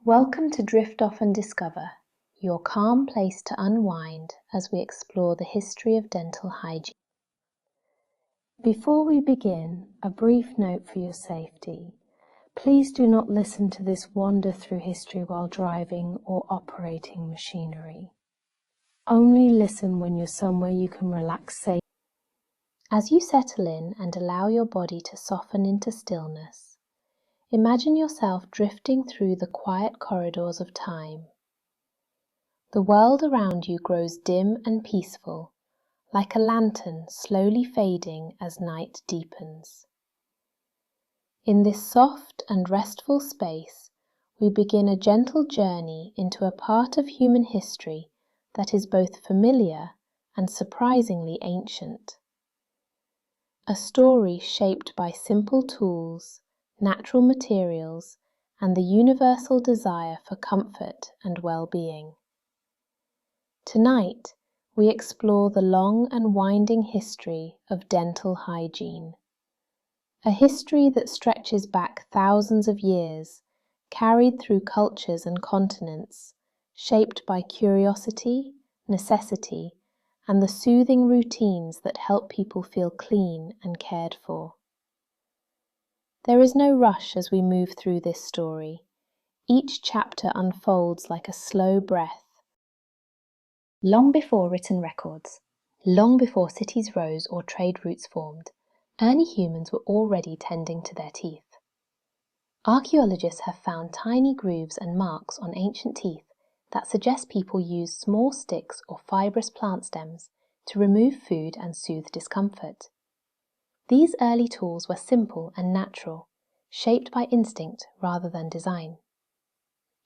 Welcome to Drift Off and Discover, your calm place to unwind as we explore the history of dental hygiene. Before we begin, a brief note for your safety. Please do not listen to this wander through history while driving or operating machinery. Only listen when you're somewhere you can relax safely. As you settle in and allow your body to soften into stillness, imagine yourself drifting through the quiet corridors of time. The world around you grows dim and peaceful, like a lantern slowly fading as night deepens. In this soft and restful space, we begin a gentle journey into a part of human history that is both familiar and surprisingly ancient. A story shaped by simple tools, natural materials, and the universal desire for comfort and well-being. Tonight, we explore the long and winding history of dental hygiene. A history that stretches back thousands of years, carried through cultures and continents, shaped by curiosity, necessity, and the soothing routines that help people feel clean and cared for. There is no rush as we move through this story. Each chapter unfolds like a slow breath. Long before written records, long before cities rose or trade routes formed, early humans were already tending to their teeth. Archaeologists have found tiny grooves and marks on ancient teeth that suggest people used small sticks or fibrous plant stems to remove food and soothe discomfort. These early tools were simple and natural, shaped by instinct rather than design.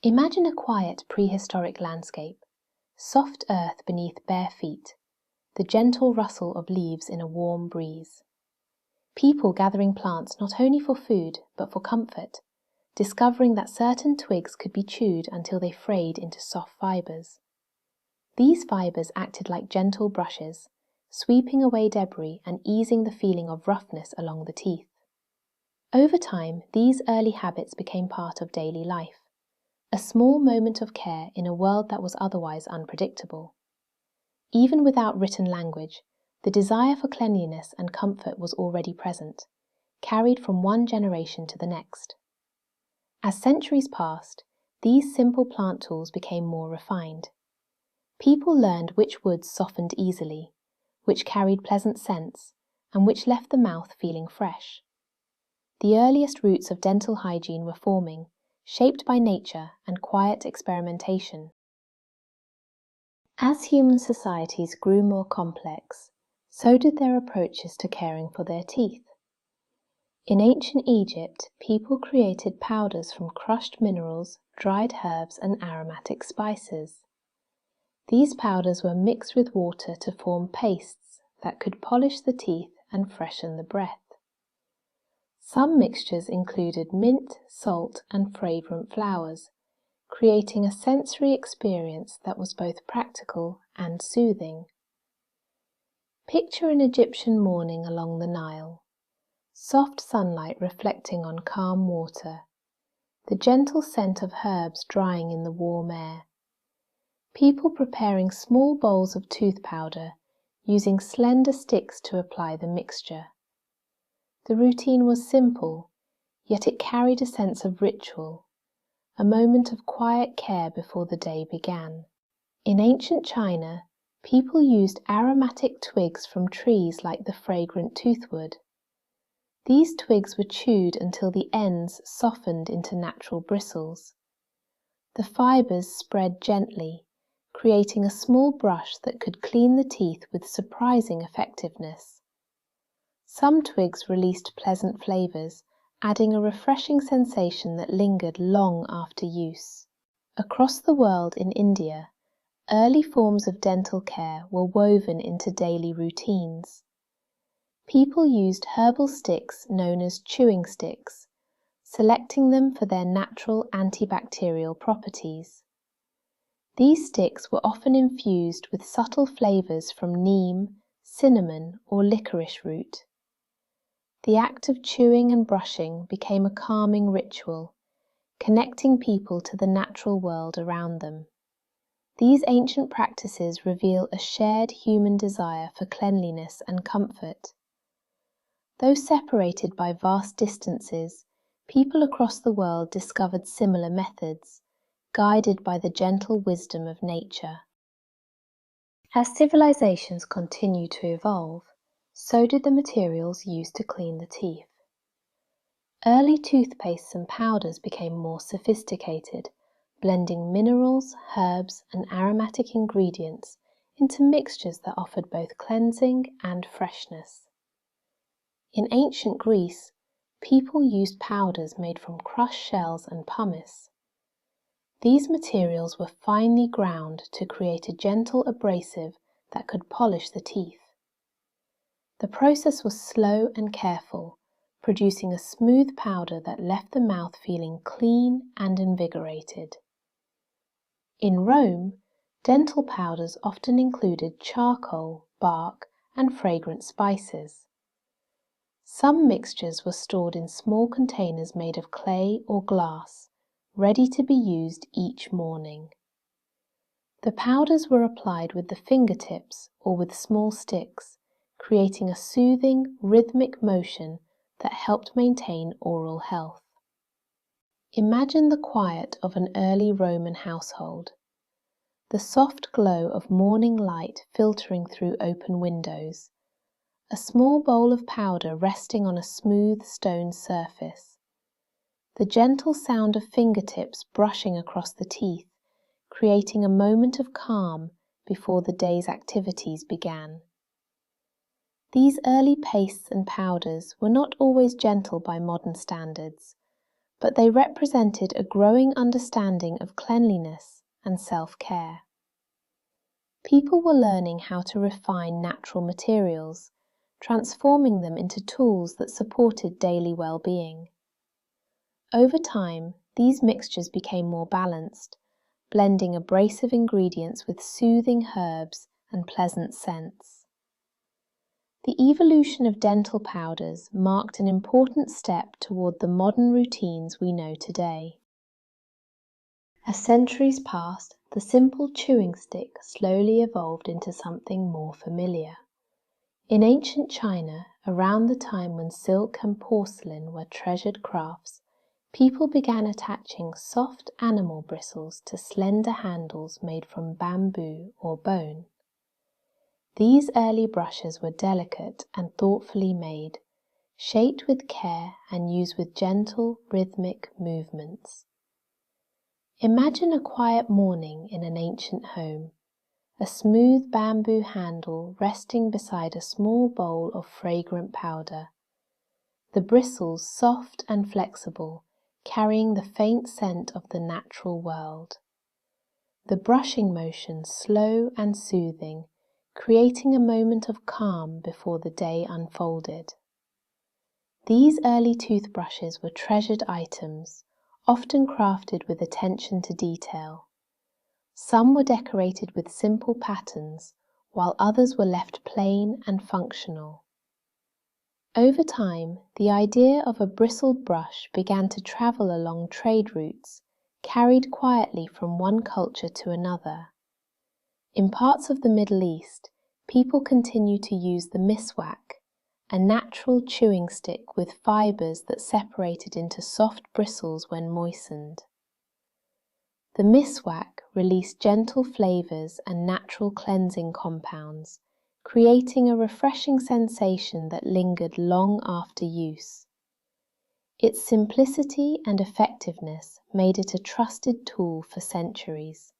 Imagine a quiet prehistoric landscape, soft earth beneath bare feet, the gentle rustle of leaves in a warm breeze. People gathering plants not only for food but for comfort, discovering that certain twigs could be chewed until they frayed into soft fibers. These fibers acted like gentle brushes, sweeping away debris and easing the feeling of roughness along the teeth. Over time, these early habits became part of daily life, a small moment of care in a world that was otherwise unpredictable. Even without written language, the desire for cleanliness and comfort was already present, carried from one generation to the next. As centuries passed, these simple plant tools became more refined. People learned which woods softened easily, which carried pleasant scents, and which left the mouth feeling fresh. The earliest roots of dental hygiene were forming, shaped by nature and quiet experimentation. As human societies grew more complex, so did their approaches to caring for their teeth. In ancient Egypt, people created powders from crushed minerals, dried herbs, and aromatic spices. These powders were mixed with water to form pastes that could polish the teeth and freshen the breath. Some mixtures included mint, salt, and fragrant flowers, creating a sensory experience that was both practical and soothing. Picture an Egyptian morning along the Nile, soft sunlight reflecting on calm water, the gentle scent of herbs drying in the warm air. People preparing small bowls of tooth powder, using slender sticks to apply the mixture. The routine was simple, yet it carried a sense of ritual, a moment of quiet care before the day began. In ancient China, people used aromatic twigs from trees like the fragrant toothwood. These twigs were chewed until the ends softened into natural bristles. The fibers spread gently, creating a small brush that could clean the teeth with surprising effectiveness. Some twigs released pleasant flavors, adding a refreshing sensation that lingered long after use. Across the world in India, early forms of dental care were woven into daily routines. People used herbal sticks known as chewing sticks, selecting them for their natural antibacterial properties. These sticks were often infused with subtle flavors from neem, cinnamon, or licorice root. The act of chewing and brushing became a calming ritual, connecting people to the natural world around them. These ancient practices reveal a shared human desire for cleanliness and comfort. Though separated by vast distances, people across the world discovered similar methods, guided by the gentle wisdom of nature. As civilizations continue to evolve, so did the materials used to clean the teeth. Early toothpastes and powders became more sophisticated, blending minerals, herbs, and aromatic ingredients into mixtures that offered both cleansing and freshness. In ancient Greece, people used powders made from crushed shells and pumice. These materials were finely ground to create a gentle abrasive that could polish the teeth. The process was slow and careful, producing a smooth powder that left the mouth feeling clean and invigorated. In Rome, dental powders often included charcoal, bark, and fragrant spices. Some mixtures were stored in small containers made of clay or glass, ready to be used each morning. The powders were applied with the fingertips or with small sticks, creating a soothing, rhythmic motion that helped maintain oral health. Imagine the quiet of an early Roman household. The soft glow of morning light filtering through open windows. A small bowl of powder resting on a smooth stone surface. The gentle sound of fingertips brushing across the teeth, creating a moment of calm before the day's activities began. These early pastes and powders were not always gentle by modern standards, but they represented a growing understanding of cleanliness and self-care. People were learning how to refine natural materials, transforming them into tools that supported daily well-being. Over time, these mixtures became more balanced, blending abrasive ingredients with soothing herbs and pleasant scents. The evolution of dental powders marked an important step toward the modern routines we know today. As centuries passed, the simple chewing stick slowly evolved into something more familiar. In ancient China, around the time when silk and porcelain were treasured crafts, people began attaching soft animal bristles to slender handles made from bamboo or bone. These early brushes were delicate and thoughtfully made, shaped with care and used with gentle, rhythmic movements. Imagine a quiet morning in an ancient home, a smooth bamboo handle resting beside a small bowl of fragrant powder, the bristles soft and flexible, carrying the faint scent of the natural world. The brushing motion slow and soothing, creating a moment of calm before the day unfolded. These early toothbrushes were treasured items, often crafted with attention to detail. Some were decorated with simple patterns, while others were left plain and functional. Over time, the idea of a bristled brush began to travel along trade routes, carried quietly from one culture to another. In parts of the Middle East, people continue to use the miswak, a natural chewing stick with fibers that separated into soft bristles when moistened. The miswak released gentle flavors and natural cleansing compounds, creating a refreshing sensation that lingered long after use. Its simplicity and effectiveness made it a trusted tool for centuries.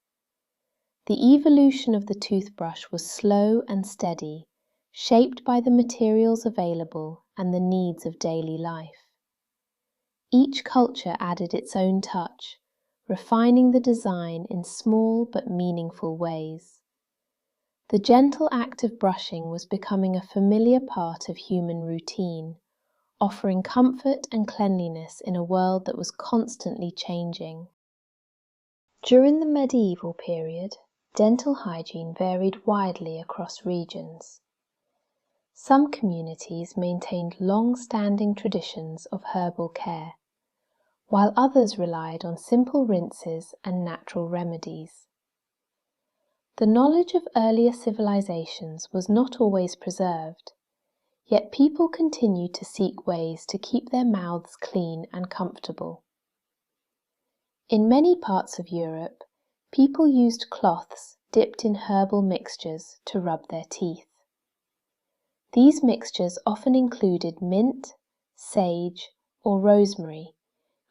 The evolution of the toothbrush was slow and steady, shaped by the materials available and the needs of daily life. Each culture added its own touch, refining the design in small but meaningful ways. The gentle act of brushing was becoming a familiar part of human routine, offering comfort and cleanliness in a world that was constantly changing. During the medieval period, dental hygiene varied widely across regions. Some communities maintained long-standing traditions of herbal care, while others relied on simple rinses and natural remedies. The knowledge of earlier civilizations was not always preserved, yet people continued to seek ways to keep their mouths clean and comfortable. In many parts of Europe, people used cloths dipped in herbal mixtures to rub their teeth. These mixtures often included mint, sage, or rosemary,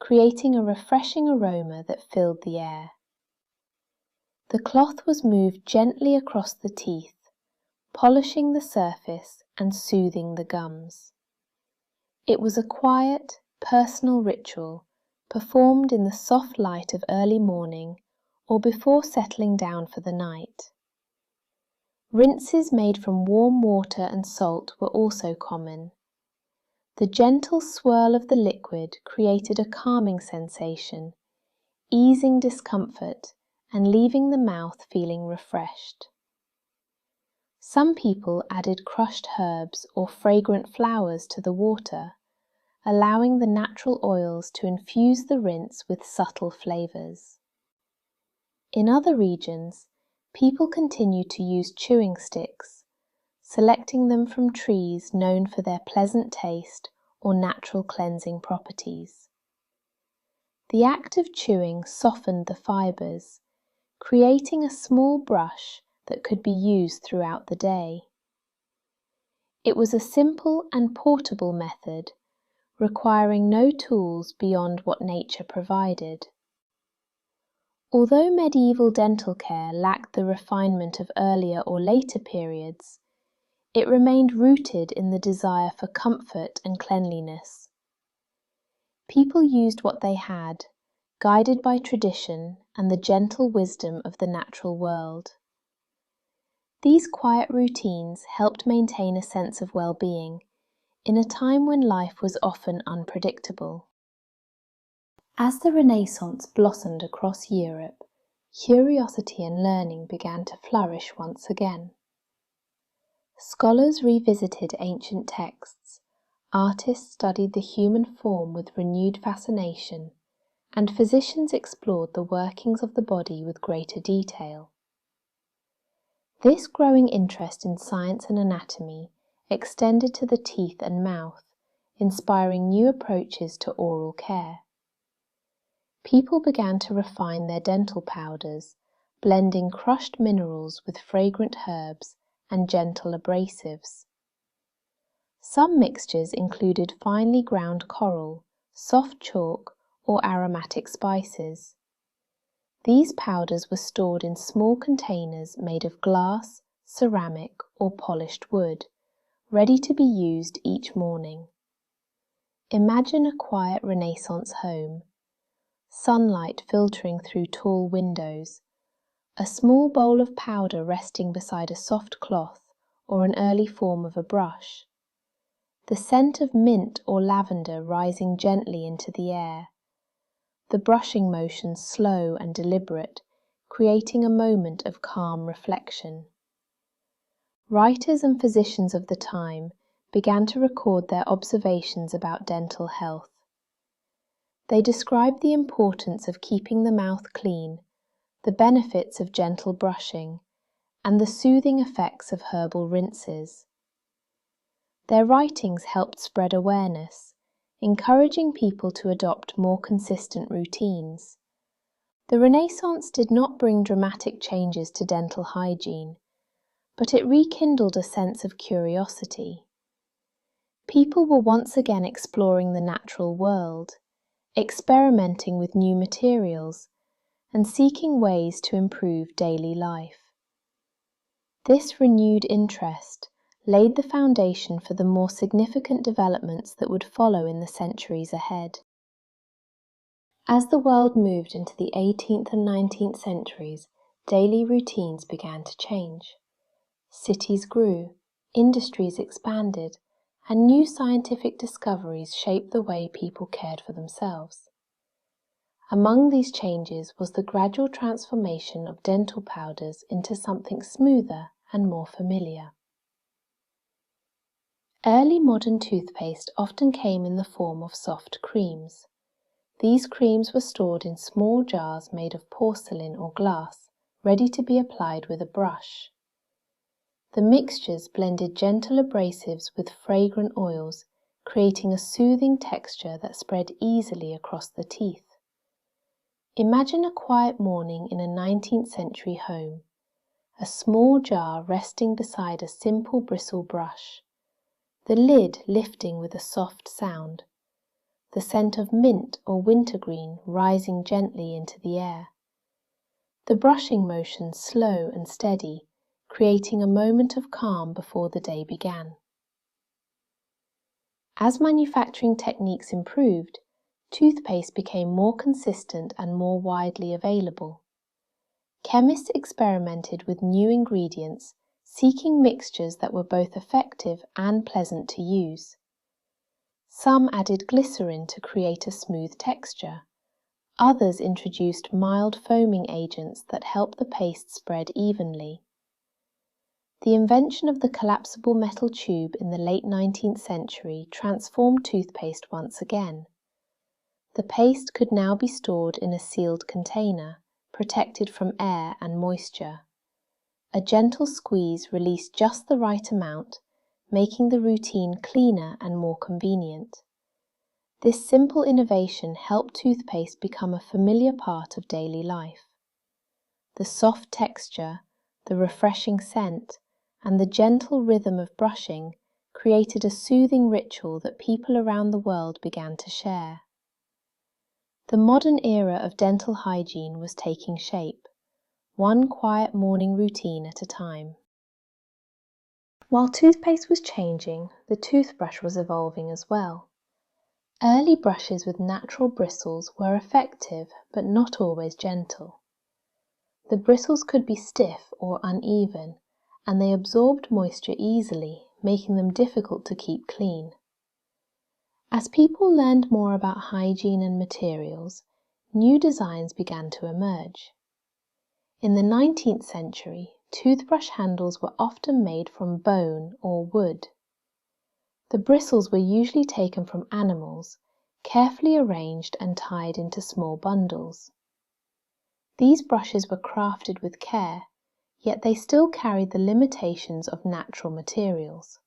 creating a refreshing aroma that filled the air. The cloth was moved gently across the teeth, polishing the surface and soothing the gums. It was a quiet, personal ritual performed in the soft light of early morning or before settling down for the night. Rinses made from warm water and salt were also common. The gentle swirl of the liquid created a calming sensation, easing discomfort and leaving the mouth feeling refreshed. Some people added crushed herbs or fragrant flowers to the water, allowing the natural oils to infuse the rinse with subtle flavors. In other regions, people continued to use chewing sticks, selecting them from trees known for their pleasant taste or natural cleansing properties. The act of chewing softened the fibers, creating a small brush that could be used throughout the day. It was a simple and portable method, requiring no tools beyond what nature provided. Although medieval dental care lacked the refinement of earlier or later periods, it remained rooted in the desire for comfort and cleanliness. People used what they had, guided by tradition and the gentle wisdom of the natural world. These quiet routines helped maintain a sense of well-being in a time when life was often unpredictable. As the Renaissance blossomed across Europe, curiosity and learning began to flourish once again. Scholars revisited ancient texts, artists studied the human form with renewed fascination, and physicians explored the workings of the body with greater detail. This growing interest in science and anatomy extended to the teeth and mouth, inspiring new approaches to oral care. People began to refine their dental powders, blending crushed minerals with fragrant herbs and gentle abrasives. Some mixtures included finely ground coral, soft chalk, or aromatic spices. These powders were stored in small containers made of glass, ceramic, or polished wood, ready to be used each morning. Imagine a quiet Renaissance home, sunlight filtering through tall windows, a small bowl of powder resting beside a soft cloth or an early form of a brush, the scent of mint or lavender rising gently into the air, the brushing motion slow and deliberate, creating a moment of calm reflection. Writers and physicians of the time began to record their observations about dental health. They described the importance of keeping the mouth clean, the benefits of gentle brushing, and the soothing effects of herbal rinses. Their writings helped spread awareness, encouraging people to adopt more consistent routines. The Renaissance did not bring dramatic changes to dental hygiene, but it rekindled a sense of curiosity. People were once again exploring the natural world, experimenting with new materials, and seeking ways to improve daily life. This renewed interest laid the foundation for the more significant developments that would follow in the centuries ahead. As the world moved into the 18th and 19th centuries, daily routines began to change. Cities grew, industries expanded, and new scientific discoveries shaped the way people cared for themselves. Among these changes was the gradual transformation of dental powders into something smoother and more familiar. Early modern toothpaste often came in the form of soft creams. These creams were stored in small jars made of porcelain or glass, ready to be applied with a brush. The mixtures blended gentle abrasives with fragrant oils, creating a soothing texture that spread easily across the teeth. Imagine a quiet morning in a 19th century home, a small jar resting beside a simple bristle brush, the lid lifting with a soft sound, the scent of mint or wintergreen rising gently into the air. The brushing motion slow and steady, creating a moment of calm before the day began. As manufacturing techniques improved, toothpaste became more consistent and more widely available. Chemists experimented with new ingredients, seeking mixtures that were both effective and pleasant to use. Some added glycerin to create a smooth texture. Others introduced mild foaming agents that help the paste spread evenly. The invention of the collapsible metal tube in the late 19th century transformed toothpaste once again. The paste could now be stored in a sealed container, protected from air and moisture. A gentle squeeze released just the right amount, making the routine cleaner and more convenient. This simple innovation helped toothpaste become a familiar part of daily life. The soft texture, the refreshing scent, and the gentle rhythm of brushing created a soothing ritual that people around the world began to share. The modern era of dental hygiene was taking shape, one quiet morning routine at a time. While toothpaste was changing, the toothbrush was evolving as well. Early brushes with natural bristles were effective, but not always gentle. The bristles could be stiff or uneven, and they absorbed moisture easily, making them difficult to keep clean. As people learned more about hygiene and materials, new designs began to emerge. In the 19th century, toothbrush handles were often made from bone or wood. The bristles were usually taken from animals, carefully arranged and tied into small bundles. These brushes were crafted with care, yet they still carried the limitations of natural materials.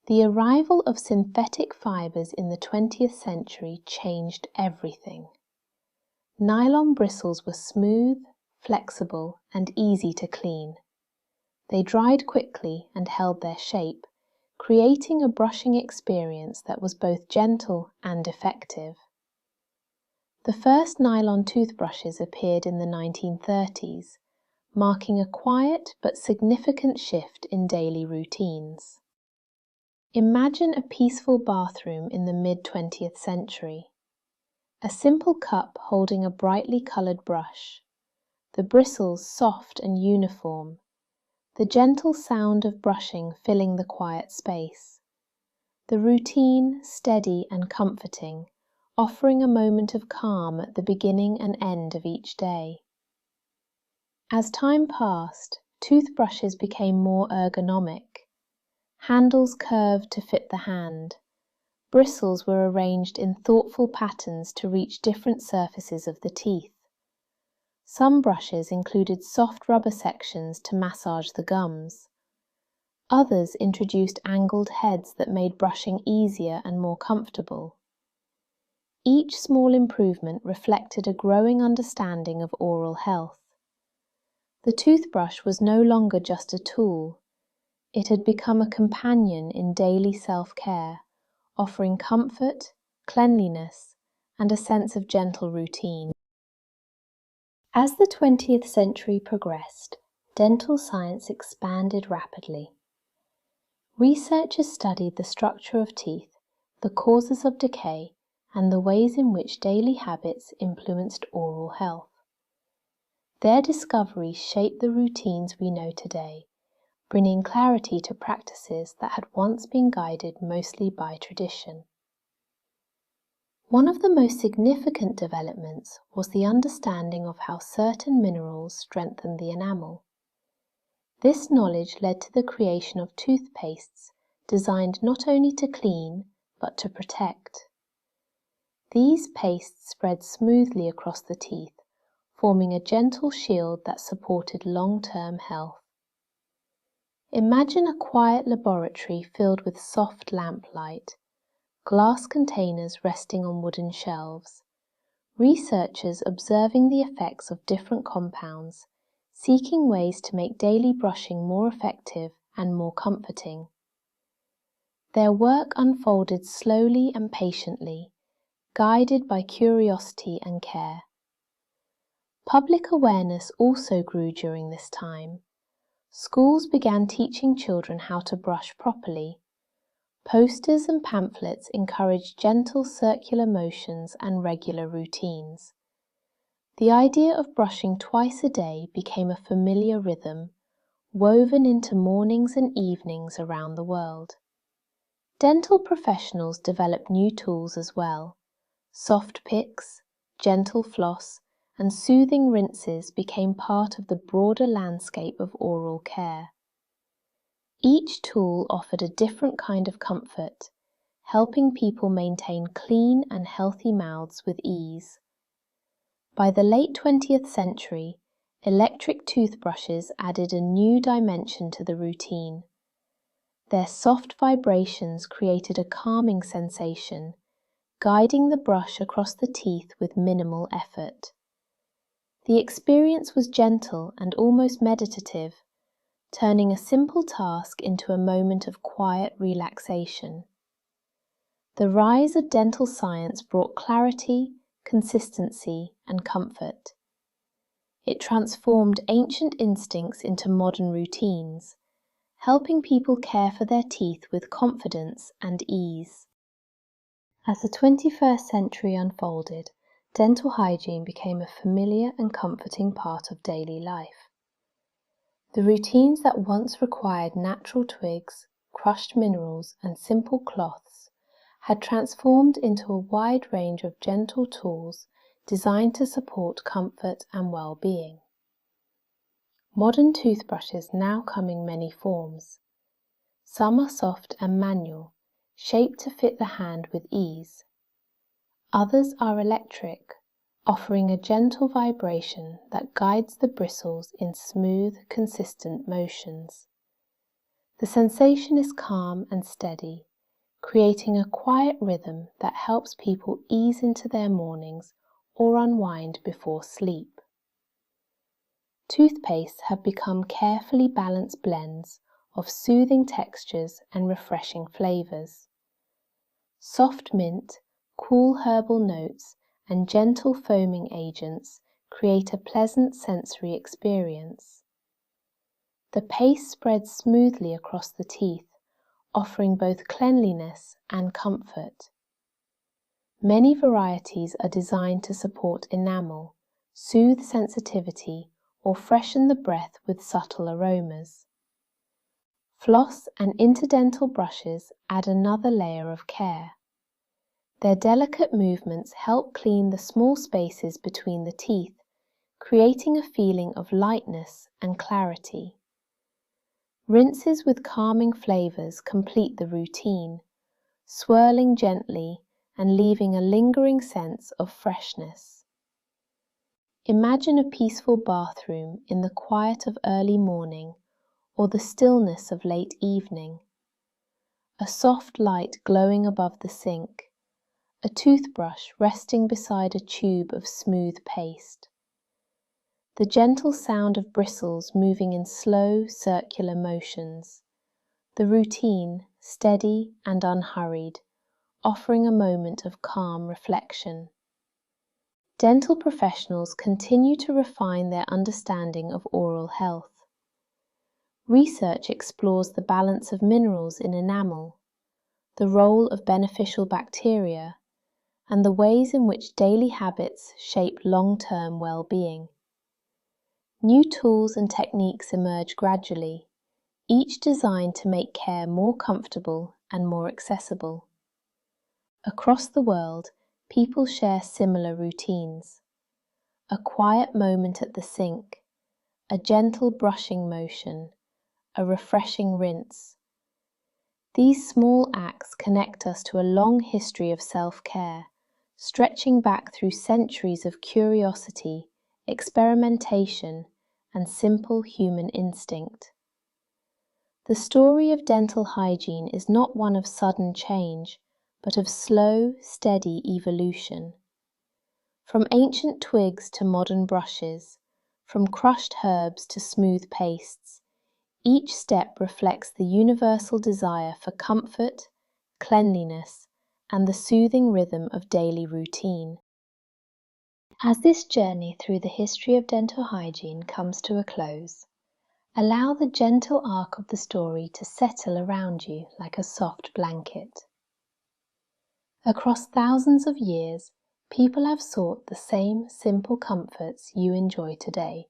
The arrival of synthetic fibers in the 20th century changed everything. Nylon bristles were smooth, flexible, and easy to clean. They dried quickly and held their shape, creating a brushing experience that was both gentle and effective. The first nylon toothbrushes appeared in the 1930s, marking a quiet but significant shift in daily routines. Imagine a peaceful bathroom in the mid-20th century. A simple cup holding a brightly coloured brush, the bristles soft and uniform, the gentle sound of brushing filling the quiet space. The routine steady and comforting, offering a moment of calm at the beginning and end of each day. As time passed, toothbrushes became more ergonomic. Handles curved to fit the hand. Bristles were arranged in thoughtful patterns to reach different surfaces of the teeth. Some brushes included soft rubber sections to massage the gums. Others introduced angled heads that made brushing easier and more comfortable. Each small improvement reflected a growing understanding of oral health. The toothbrush was no longer just a tool. It had become a companion in daily self-care, offering comfort, cleanliness, and a sense of gentle routine. As the 20th century progressed, dental science expanded rapidly. Researchers studied the structure of teeth, the causes of decay, and the ways in which daily habits influenced oral health. Their discoveries shaped the routines we know today, bringing clarity to practices that had once been guided mostly by tradition. One of the most significant developments was the understanding of how certain minerals strengthen the enamel. This knowledge led to the creation of toothpastes designed not only to clean, but to protect. These pastes spread smoothly across the teeth, forming a gentle shield that supported long-term health. Imagine a quiet laboratory filled with soft lamplight, glass containers resting on wooden shelves, researchers observing the effects of different compounds, seeking ways to make daily brushing more effective and more comforting. Their work unfolded slowly and patiently, guided by curiosity and care. Public awareness also grew during this time. Schools began teaching children how to brush properly. Posters and pamphlets encouraged gentle circular motions and regular routines. The idea of brushing twice a day became a familiar rhythm, woven into mornings and evenings around the world. Dental professionals developed new tools as well. Soft picks, gentle floss, and soothing rinses became part of the broader landscape of oral care. Each tool offered a different kind of comfort, helping people maintain clean and healthy mouths with ease. By the late 20th century, electric toothbrushes added a new dimension to the routine. Their soft vibrations created a calming sensation, guiding the brush across the teeth with minimal effort. The experience was gentle and almost meditative, turning a simple task into a moment of quiet relaxation. The rise of dental science brought clarity, consistency, and comfort. It transformed ancient instincts into modern routines, helping people care for their teeth with confidence and ease. As the 21st century unfolded, dental hygiene became a familiar and comforting part of daily life. The routines that once required natural twigs, crushed minerals, and simple cloths had transformed into a wide range of gentle tools designed to support comfort and well-being. Modern toothbrushes now come in many forms. Some are soft and manual, shaped to fit the hand with ease. Others are electric, offering a gentle vibration that guides the bristles in smooth, consistent motions. The sensation is calm and steady, creating a quiet rhythm that helps people ease into their mornings or unwind before sleep. Toothpastes have become carefully balanced blends of soothing textures and refreshing flavors. Soft mint, cool herbal notes, and gentle foaming agents create a pleasant sensory experience. The paste spreads smoothly across the teeth, offering both cleanliness and comfort. Many varieties are designed to support enamel, soothe sensitivity, or freshen the breath with subtle aromas. Floss and interdental brushes add another layer of care. Their delicate movements help clean the small spaces between the teeth, creating a feeling of lightness and clarity. Rinses with calming flavors complete the routine, swirling gently and leaving a lingering sense of freshness. Imagine a peaceful bathroom in the quiet of early morning or the stillness of late evening. A soft light glowing above the sink, a toothbrush resting beside a tube of smooth paste. The gentle sound of bristles moving in slow, circular motions. The routine, steady and unhurried, offering a moment of calm reflection. Dental professionals continue to refine their understanding of oral health. Research explores the balance of minerals in enamel, the role of beneficial bacteria, and the ways in which daily habits shape long-term well-being. New tools and techniques emerge gradually, each designed to make care more comfortable and more accessible. Across the world, people share similar routines. A quiet moment at the sink, a gentle brushing motion, a refreshing rinse. These small acts connect us to a long history of self-care, stretching back through centuries of curiosity, experimentation, and simple human instinct. The story of dental hygiene is not one of sudden change, but of slow, steady evolution. From ancient twigs to modern brushes, from crushed herbs to smooth pastes, each step reflects the universal desire for comfort, cleanliness, and the soothing rhythm of daily routine. As this journey through the history of dental hygiene comes to a close, allow the gentle arc of the story to settle around you like a soft blanket. Across thousands of years, people have sought the same simple comforts you enjoy today.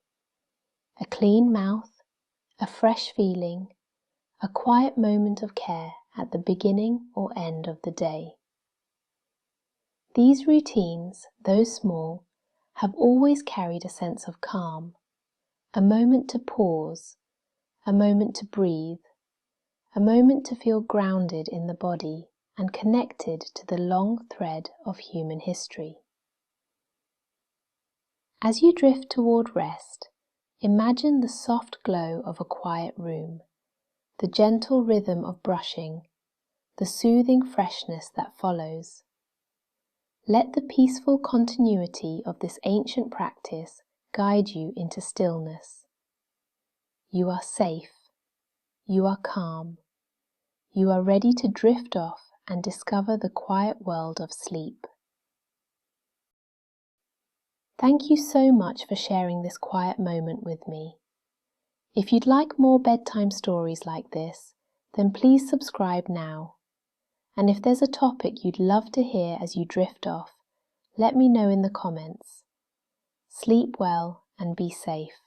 A clean mouth, a fresh feeling, a quiet moment of care at the beginning or end of the day. These routines, though small, have always carried a sense of calm, a moment to pause, a moment to breathe, a moment to feel grounded in the body and connected to the long thread of human history. As you drift toward rest, imagine the soft glow of a quiet room, the gentle rhythm of brushing, the soothing freshness that follows. Let the peaceful continuity of this ancient practice guide you into stillness. You are safe. You are calm. You are ready to drift off and discover the quiet world of sleep. Thank you so much for sharing this quiet moment with me. If you'd like more bedtime stories like this, then please subscribe now. And if there's a topic you'd love to hear as you drift off, let me know in the comments. Sleep well and be safe.